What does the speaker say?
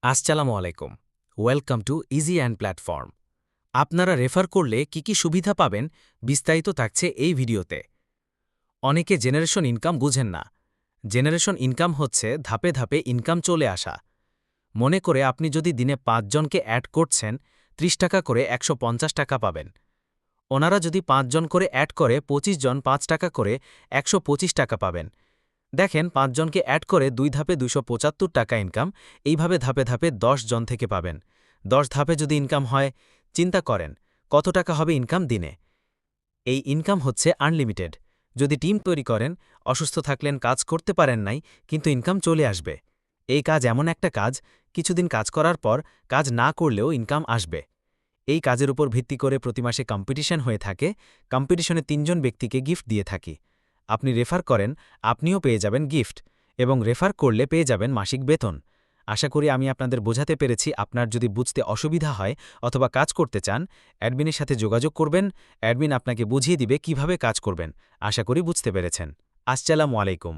আসসালামু আলাইকুম। Welcome to easy and platform. আপনারা রেফার করলে কি সুবিধা পাবেন বিস্তারিত থাকছে এই ভিডিওতে। অনেকে জেনারেশন ইনকাম বুঝেন না। জেনারেশন ইনকাম হচ্ছে ধাপে ধাপে ইনকাম চলে আসা। মনে করে আপনি যদি দিনে ৫ জনকে অ্যাড করছেন, ৩০ টাকা করে ১৫০ টাকা পাবেন। ওনারা যদি ৫ জন করে অ্যাড করে ২৫ জন ৫ টাকা করে ১২৫ টাকা পাবেন। দেখেন ৫ জনকে অ্যাড করে ২ ধাপে ২৭৫ টাকা ইনকাম, এইভাবে ধাপে ধাপে ১০ জন থেকে পাবেন। ১০ ধাপে যদি ইনকাম হয়, চিন্তা করেন কত টাকা হবে ইনকাম দিনে। এই ইনকাম হচ্ছে আনলিমিটেড। যদি টিম তৈরি করেন, অসুস্থ থাকলেন, কাজ করতে পারেন নাই, কিন্তু ইনকাম চলে আসবে। এই কাজ এমন একটা কাজ, কিছুদিন কাজ করার পর কাজ না করলেও ইনকাম আসবে। এই কাজের উপর ভিত্তি করে প্রতি মাসে কম্পিটিশন হয়ে থাকে। কম্পিটিশনে ৩ জন ব্যক্তিকে গিফট দিয়ে থাকি। আপনি রেফার করেন, আপনিও পেয়ে যাবেন গিফট, এবং রেফার করলে পেয়ে যাবেন মাসিক বেতন। আশা করি আমি আপনাদের বোঝাতে পেরেছি। আপনার যদি বুঝতে অসুবিধা হয় অথবা কাজ করতে চান, অ্যাডমিনের সাথে যোগাযোগ করবেন। অ্যাডমিন আপনাকে বুঝিয়ে দিবে কিভাবে কাজ করবেন। আশা করি বুঝতে পেরেছেন। আসসালামু আলাইকুম।